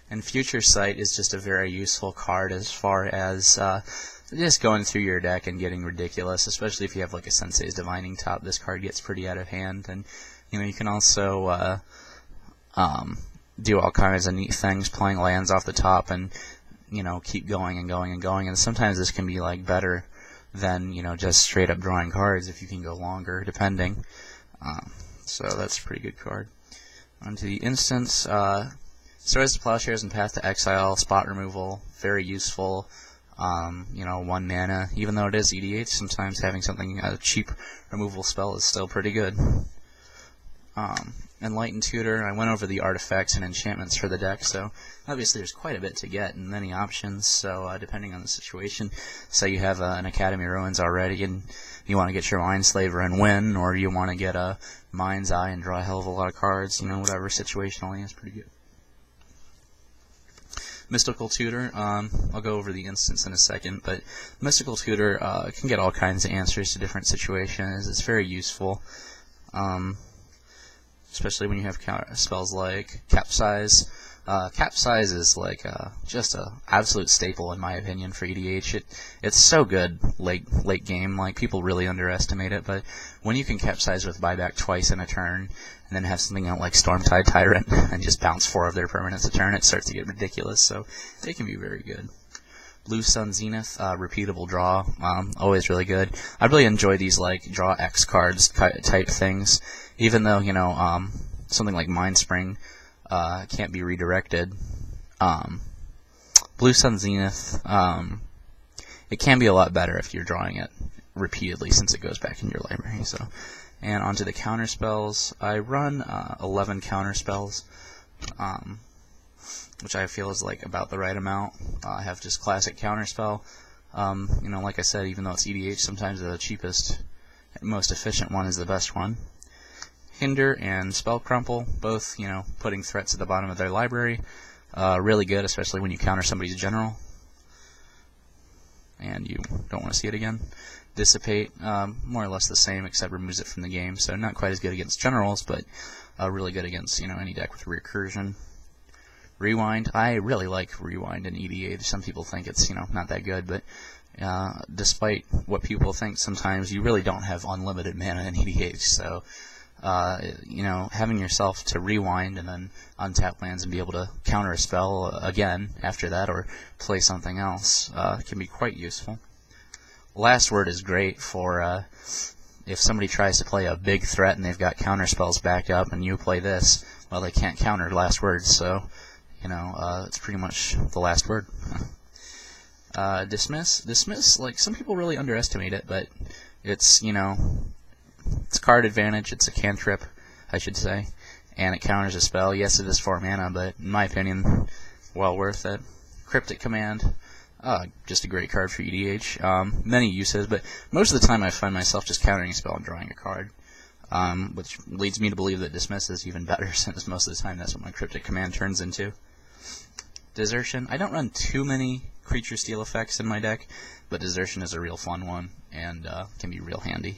And Future Sight is just a very useful card as far as just going through your deck and getting ridiculous, especially if you have like a Sensei's Divining Top. This card gets pretty out of hand, and you can also do all kinds of neat things, playing lands off the top, and keep going and going and going. And sometimes this can be like better than just straight up drawing cards if you can go longer, depending. So that's a pretty good card. Onto the instance. Stories to Plowshares and Path to Exile, spot removal, very useful. 1 mana. Even though it is EDH, sometimes having something a cheap removal spell is still pretty good. Enlightened Tutor. I went over the artifacts and enchantments for the deck, so obviously there's quite a bit to get and many options. So depending on the situation, say you have an Academy Ruins already and you want to get your Mindslaver and win, or you want to get a Mind's Eye and draw a hell of a lot of cards. Whatever situationally is pretty good. Mystical Tutor, I'll go over the instance in a second, but Mystical Tutor can get all kinds of answers to different situations. It's very useful, especially when you have spells like Capsize. Capsize is like just a absolute staple in my opinion for EDH. It's so good late game. Like, people really underestimate it, but when you can Capsize with buyback twice in a turn, and then have something like Stormtide Tyrant and just bounce 4 of their permanents a turn, it starts to get ridiculous. So they can be very good. Blue Sun Zenith, repeatable draw, always really good. I really enjoy these like draw X cards type things, even though something like Mindspring can't be redirected. Blue Sun Zenith, it can be a lot better if you're drawing it repeatedly, since it goes back in your library. So, and onto the counter spells. I run 11 counter spells, which I feel is like about the right amount. I have just classic counter spell. Like I said, even though it's EDH, sometimes the cheapest, most efficient one is the best one. Hinder and Spell Crumple, both, putting threats at the bottom of their library. Really good, especially when you counter somebody's general and you don't want to see it again. Dissipate, more or less the same, except removes it from the game, so not quite as good against generals, but really good against, any deck with recursion. Rewind, I really like Rewind in EDH. Some people think it's, not that good, but despite what people think, sometimes you really don't have unlimited mana in EDH, so having yourself to rewind and then untap lands and be able to counter a spell again after that, or play something else, can be quite useful. Last Word is great for if somebody tries to play a big threat and they've got counter spells backed up, and you play this, well, they can't counter Last Word, so it's pretty much the last word. Dismiss, like, some people really underestimate it, but it's it's card advantage. It's a cantrip, I should say, and it counters a spell. Yes, it is 4 mana, but in my opinion, well worth it. Cryptic Command, just a great card for EDH. Many uses, but most of the time I find myself just countering a spell and drawing a card, which leads me to believe that Dismiss is even better, since most of the time that's what my Cryptic Command turns into. Desertion, I don't run too many creature steal effects in my deck, but Desertion is a real fun one, and can be real handy.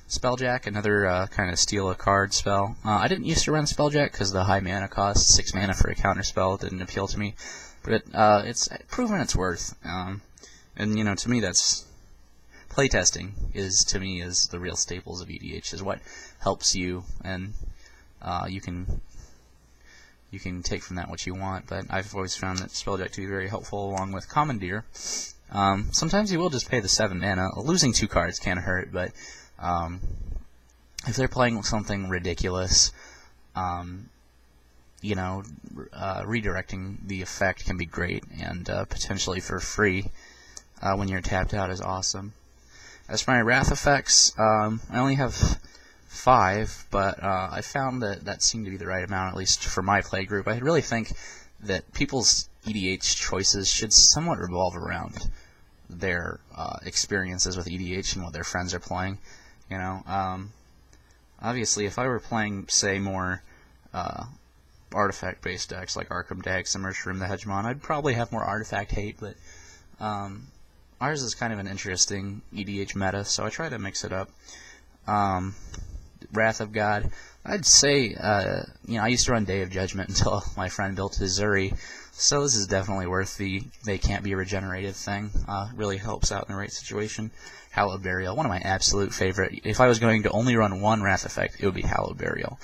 Spelljack, another kind of steal a card spell. I didn't used to run Spelljack because the high mana cost, 6 mana for a counter spell, didn't appeal to me, but it's proven its worth. And to me, that's playtesting is the real staples of EDH, is what helps you, and you can take from that what you want. But I've always found that Spelljack to be very helpful, along with Commandeer. Sometimes you will just pay the 7 mana. Losing 2 cards can't hurt, but if they're playing something ridiculous, redirecting the effect can be great, and potentially for free when you're tapped out is awesome. As for my Wrath effects, I only have 5, but I found that seemed to be the right amount, at least for my play group. I really think that people's EDH choices should somewhat revolve around their experiences with EDH and what their friends are playing. Obviously, if I were playing, say, more artifact-based decks like Arkham decks, Immerse Room, the Hegemon, I'd probably have more artifact hate, but ours is kind of an interesting EDH meta, so I try to mix it up. Wrath of God. I'd say, you know, I used to run Day of Judgment until my friend built his Zuri, so this is definitely worth the they can't be regenerated thing. Really helps out in the right situation. Hallowed Burial, one of my absolute favorite. If I was going to only run one Wrath effect, it would be Hallowed Burial.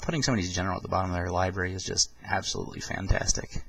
Putting somebody's general at the bottom of their library is just absolutely fantastic.